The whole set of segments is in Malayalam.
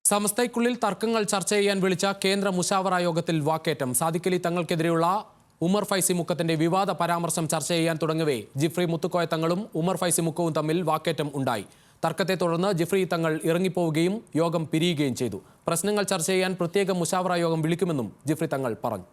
സമസ്തയ്ക്കുള്ളിൽ തർക്കങ്ങൾ ചർച്ച ചെയ്യാൻ വിളിച്ച കേന്ദ്ര മുശാവറ യോഗത്തിൽ വാക്കേറ്റം. സാദിഖ് അലി തങ്ങൾക്കെതിരെയുള്ള ഉമർ ഫൈസി മുക്കത്തിന്റെ വിവാദ പരാമർശം ചർച്ച ചെയ്യാൻ തുടങ്ങവേ ജിഫ്രി മുത്തുക്കോയ തങ്ങളും ഉമർ ഫൈസി മുക്കവും തമ്മിൽ വാക്കേറ്റം ഉണ്ടായി. തർക്കത്തെ തുടർന്ന് ജിഫ്രി തങ്ങൾ ഇറങ്ങിപ്പോവുകയും യോഗം പിരിയുകയും ചെയ്തു. പ്രശ്നങ്ങൾ ചർച്ച ചെയ്യാൻ പ്രത്യേക മുശാവറ യോഗം വിളിക്കുമെന്നും ജിഫ്രി തങ്ങൾ പറഞ്ഞു.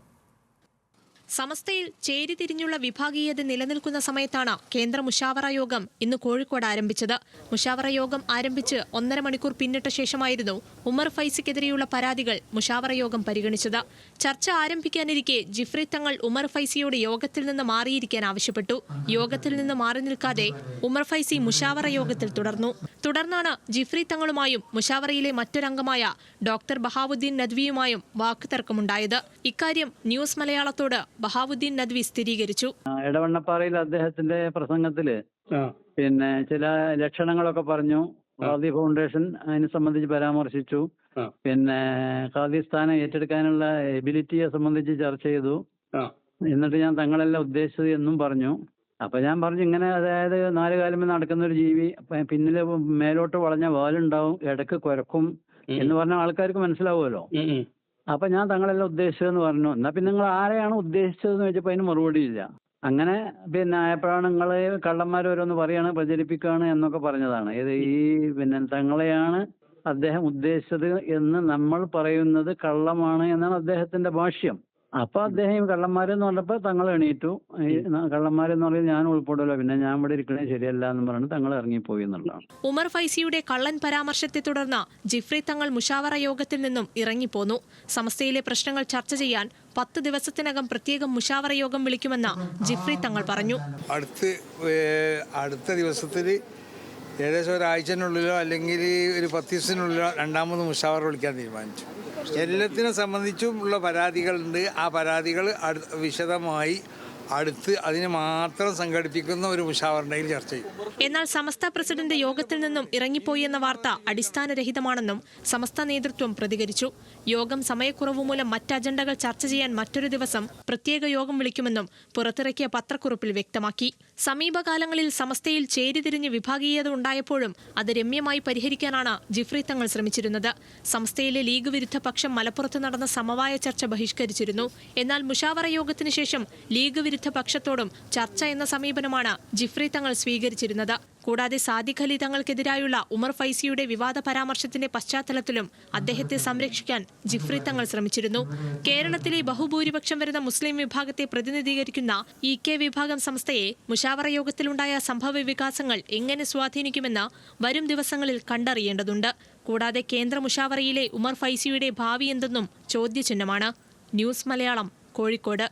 സമസ്തയിൽ ചേരിതിരിഞ്ഞുള്ള വിഭാഗീയത നിലനിൽക്കുന്ന സമയത്താണ് കേന്ദ്ര മുശാവറ യോഗം ഇന്ന് കോഴിക്കോട് ആരംഭിച്ചത്. മുശാവറ യോഗം ആരംഭിച്ച് 1.5 മണിക്കൂർ പിന്നിട്ട ശേഷമായിരുന്നു ഉമർ ഫൈസിക്കെതിരെയുള്ള പരാതികൾ മുശാവറ യോഗം പരിഗണിച്ചത്. ചർച്ച ആരംഭിക്കാനിരിക്കെ ജിഫ്രി തങ്ങൾ ഉമർ ഫൈസിയോട് യോഗത്തിൽ നിന്ന് മാറിയിരിക്കാൻ ആവശ്യപ്പെട്ടു. യോഗത്തിൽ നിന്ന് മാറി നിൽക്കാതെ ഉമർ ഫൈസി മുശാവറ യോഗത്തിൽ തുടർന്നാണ് ജിഫ്രി തങ്ങളുമായും മുശാവറയിലെ മറ്റൊരംഗമായ ഡോക്ടർ ബഹാവുദ്ദീൻ നദ്വിയുമായും വാക്കുതർക്കമുണ്ടായത്. ഇക്കാര്യം ന്യൂസ് മലയാളത്തോട് ബഹാവുദ്ദീൻ നദ്വി സ്ഥിരീകരിച്ചു. എടവണ്ണപ്പാറയിൽ അദ്ദേഹത്തിന്റെ പ്രസംഗത്തില് ചില ലക്ഷണങ്ങളൊക്കെ പറഞ്ഞു. ഖാദി ഫൗണ്ടേഷൻ അതിനെ സംബന്ധിച്ച് പരാമർശിച്ചു. ഖാദി സ്ഥാനം ഏറ്റെടുക്കാനുള്ള എബിലിറ്റിയെ സംബന്ധിച്ച് ചർച്ച ചെയ്തു. എന്നിട്ട് ഞാൻ തങ്ങളെല്ലാം ഉദ്ദേശിച്ചത് എന്നും പറഞ്ഞു. അപ്പൊ ഞാൻ പറഞ്ഞു, ഇങ്ങനെ അതായത് 4 കാലുമേ നടക്കുന്ന ഒരു ജീവി, പിന്നില് മേലോട്ട് വളഞ്ഞ വാലുണ്ടാവും, ഇടക്ക് കുരക്കും എന്ന് പറഞ്ഞ ആൾക്കാർക്ക് മനസ്സിലാവുമല്ലോ. അപ്പൊ ഞാൻ തങ്ങളെല്ലാം ഉദ്ദേശിച്ചതെന്ന് പറഞ്ഞു. എന്നാ പിന്നെ നിങ്ങൾ ആരെയാണ് ഉദ്ദേശിച്ചതെന്ന് ചോദിച്ചപ്പോ അതിന് മറുപടിയില്ല. അങ്ങനെ ആയപ്പോഴാണ് നിങ്ങൾ കള്ളന്മാർ ഓരോന്ന് പറയാണ്, പ്രചരിപ്പിക്കുകയാണ് എന്നൊക്കെ പറഞ്ഞതാണ്. തങ്ങളെയാണ് അദ്ദേഹം ഉദ്ദേശിച്ചത് എന്ന് നമ്മൾ പറയുന്നത് കള്ളമാണ് എന്നാണ് അദ്ദേഹത്തിന്റെ ഭാഷ്യം. അപ്പൊ അദ്ദേഹം കള്ളന്മാരെന്ന് പറഞ്ഞപ്പോ തങ്ങൾ എണീറ്റു. കള്ളന്മാരെന്ന് പറഞ്ഞാൽ ഞാൻ ഉൾപ്പെടുമല്ലോ, പിന്നെ ഞാൻ ഇവിടെ ഇരിക്കണേ ശരിയല്ല എന്ന് പറഞ്ഞ് തങ്ങൾ ഇറങ്ങിപ്പോയി എന്നുള്ളതാണ്. ഉമർ ഫൈസിയുടെ കള്ളൻ പരാമർശത്തെ തുടർന്ന് ജിഫ്രി തങ്ങൾ മുശാവറ യോഗത്തിൽ നിന്നും ഇറങ്ങിപ്പോന്നു. സമസ്തയിലെ പ്രശ്നങ്ങൾ ചർച്ച ചെയ്യാൻ 10 ദിവസത്തിനകം പ്രത്യേകം മുശാവറ യോഗം വിളിക്കുമെന്ന് ജിഫ്രി തങ്ങൾ പറഞ്ഞു. അടുത്ത ദിവസത്തിൽ ഏകദേശം ഒരാഴ്ചനുള്ളിലോ അല്ലെങ്കിൽ ഒരു 10 ദിവസത്തിനുള്ളിലോ രണ്ടാമത് മുശാവറ വിളിക്കാൻ തീരുമാനിച്ചു. എല്ലാത്തിനെ സംബന്ധിച്ചും ഉള്ള പരാതികളുണ്ട്. ആ പരാതികൾ വിശദമായി അടുത്ത് അതിനെ മാത്രം സംഘടിപ്പിക്കുന്ന ഒരു മുശാവറയിൽ ചർച്ച ചെയ്യും. എന്നാൽ സമസ്ത പ്രസിഡന്റ് യോഗത്തിൽ നിന്നും ഇറങ്ങിപ്പോയി എന്ന വാർത്ത അടിസ്ഥാനരഹിതമാണെന്നും സമസ്ത നേതൃത്വം പ്രതികരിച്ചു. യോഗം സമയക്കുറവ് മൂലം മറ്റ് അജണ്ടകൾ ചർച്ച ചെയ്യാൻ മറ്റൊരു ദിവസം പ്രത്യേക യോഗം വിളിക്കുമെന്നും പുറത്തിറക്കിയ പത്രക്കുറിപ്പിൽ വ്യക്തമാക്കി. സമീപകാലങ്ങളിൽ സമസ്തയിൽ ചേരിതിരിഞ്ഞ് വിഭാഗീയത ഉണ്ടായപ്പോഴും അത് രമ്യമായി പരിഹരിക്കാനാണ് ജിഫ്രി തങ്ങൾ ശ്രമിച്ചിരുന്നത്. സമസ്തയിലെ ലീഗ് വിരുദ്ധ പക്ഷം മലപ്പുറത്ത് നടന്ന സമവായ ചർച്ച ബഹിഷ്കരിച്ചിരുന്നു. എന്നാൽ മുശാവറ യോഗത്തിന് ശേഷം ലീഗ് വിരുദ്ധ പക്ഷത്തോടും ചർച്ച എന്ന സമീപനമാണ് ജിഫ്രി തങ്ങൾ സ്വീകരിച്ചിരുന്നത്. കൂടാതെ സാദിഖ് അലി തങ്ങൾക്കെതിരായുള്ള ഉമർ ഫൈസിയുടെ വിവാദ പരാമർശത്തിന്റെ പശ്ചാത്തലത്തിലും അദ്ദേഹത്തെ സംരക്ഷിക്കാൻ ജിഫ്രി തങ്ങൾ ശ്രമിച്ചിരുന്നു. കേരളത്തിലെ ബഹുഭൂരിപക്ഷം വരുന്ന മുസ്ലിം വിഭാഗത്തെ പ്രതിനിധീകരിക്കുന്ന EK വിഭാഗം സംസ്ഥയെ മുശാവറ യോഗത്തിലുണ്ടായ സംഭവ വികാസങ്ങൾ എങ്ങനെ സ്വാധീനിക്കുമെന്ന് വരും ദിവസങ്ങളിൽ കണ്ടറിയേണ്ടതുണ്ട്. കൂടാതെ കേന്ദ്ര മുശാവറയിലെ ഉമർ ഫൈസിയുടെ ഭാവി എന്തെന്നും ചോദ്യചിഹ്നമാണ്. ന്യൂസ് മലയാളം, കോഴിക്കോട്.